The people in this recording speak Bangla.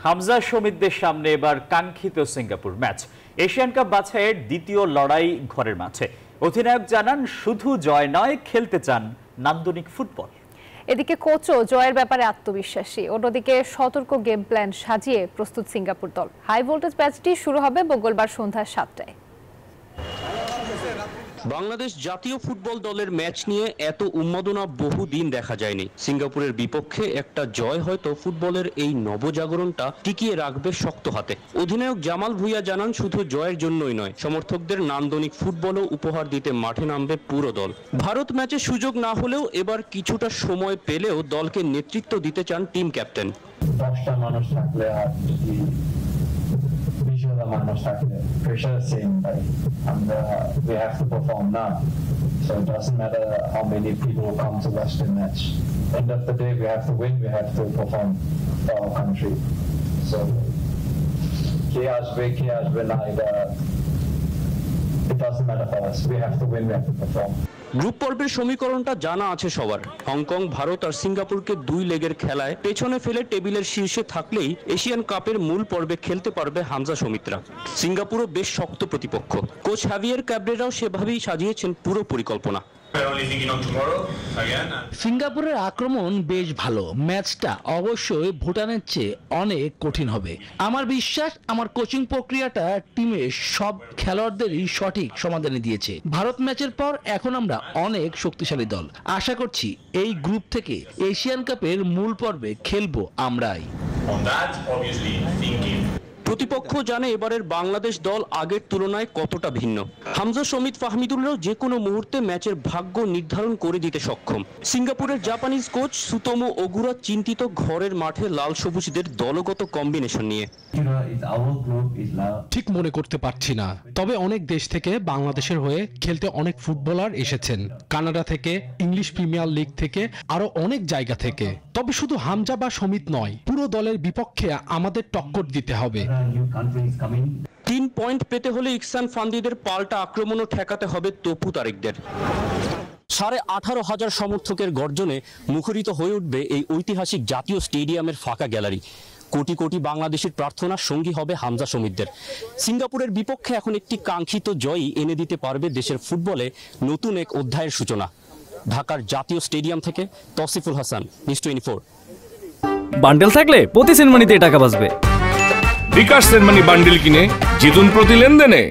হামজা সমিতদের সামনে এবার কাঙ্ক্ষিত সিঙ্গাপুর ম্যাচ। এশিয়ান কাপ বাছাইয়ের দ্বিতীয় লড়াই ঘরের মাঠে। অধিনায়ক জানান শুধু জয় নয়, খেলতে চান নান্দনিক ফুটবল। এদিকে কোচও জয়ের ব্যাপারে আত্মবিশ্বাসী। অন্যদিকে সতর্ক গেম প্ল্যান সাজিয়ে প্রস্তুত সিঙ্গাপুর দল। হাই ভোল্টেজ ম্যাচটি শুরু হবে মঙ্গলবার সন্ধ্যা 7টায়। বাংলাদেশ জাতীয় ফুটবল দলের ম্যাচ নিয়ে এত উন্মাদনা বহুদিন দেখা যায়নি। সিঙ্গাপুরের বিপক্ষে একটা জয় হয়তো ফুটবলের এই নবজাগরণটা টিকিয়ে রাখবে শক্ত হাতে। অধিনায়ক জামাল ভুঁইয়া জানান শুধু জয়ের জন্যই নয়, সমর্থকদের নান্দনিক ফুটবলও উপহার দিতে মাঠে নামবে পুরো দল। ভারত ম্যাচে সুযোগ না হলেও এবার কিছুটা সময় পেলেও দলকে নেতৃত্ব দিতে চান টিম ক্যাপ্টেন। 10টা মানুষ থাকলে আর pressure same, right? And we have to perform now, so it doesn't matter how many people come to watch the match. End of the day, we have to win. We have to perform for our country. So chaos win, it doesn't matter for us. We have to win. We have to perform. Group পর্বের সমীকরণটা জানা আছে সবার। হংকং, ভারত আর সিঙ্গাপুরকে 2 লেগের খেলায় পেছনে ফেলে টেবিলের শীর্ষে থাকলেই এশিয়ান কাপের মূল পর্বে খেলতে পারবে হামজা সমিতরা। সিঙ্গাপুরও বেশ শক্ত প্রতিপক্ষ। কোচ হাভিয়ের ক্যাব্রেরাও সেভাবেই সাজিয়েছেন পুরো পরিকল্পনা। সিঙ্গাপুরের আক্রমণ বেশ ভালো। ম্যাচটা অবশ্যই ভুটানের চেয়ে অনেক কঠিন হবে। আমার বিশ্বাস আমার কোচিং প্রক্রিয়াটা টিমের সব খেলোয়াড়দেরই সঠিক সমাধানে দিয়েছে। ভারত ম্যাচের পর এখন আমরা অনেক শক্তিশালী দল। আশা করছি এই গ্রুপ থেকে এশিয়ান কাপের মূল পর্বে খেলবো আমরাই। প্রতিপক্ষ জানে এবারের বাংলাদেশ দল আগের তুলনায় কতটা ভিন্ন। হামজা, সমিত, ফাহমিদুল্লাহ যে কোনো মুহূর্তে ম্যাচের ভাগ্য নির্ধারণ করে দিতে সক্ষম। সিঙ্গাপুরের জাপানিজ কোচ সুতোমো ওগুরা চিন্তিত ঘরের মাঠে লাল সবুজদের দলগত কম্বিনেশন নিয়ে। ঠিক মনে করতে পারছি না, তবে অনেক দেশ থেকে বাংলাদেশের হয়ে খেলতে অনেক ফুটবলার এসেছেন। কানাডা থেকে, ইংলিশ প্রিমিয়ার লিগ থেকে, আরো অনেক জায়গা থেকে। তবে শুধু হামজা বা সমিত নয়, পুরো দলের বিপক্ষে আমাদের টক্কর দিতে হবে। 3 পয়েন্ট পেতে হলে ইকসান ফান্দিদের পাল্টা আক্রমণও ঠেকাতে হবে তপু তারেকদের। 18,500 সমর্থকের গর্জনে মুখরিত হয়ে উঠবে এই ঐতিহাসিক জাতীয় স্টেডিয়ামের ফাঁকা গ্যালারি। কোটি কোটি বাংলাদেশের প্রার্থনা সঙ্গী হবে হামজা সমিতদের। সিঙ্গাপুরের বিপক্ষে এখন একটি কাঙ্ক্ষিত জয়ই এনে দিতে পারবে দেশের ফুটবলে নতুন এক অধ্যায়ের সূচনা। ঢাকার জাতীয় স্টেডিয়াম থেকে তসিফুল হাসান, নিউজ 24। বান্ডেল থাকলে প্রতি সেনমানিতে টাকা বাঁচবে। বিকাশ সেনমানি বান্ডেল কিনে জিতুন প্রতি লেনদেনে।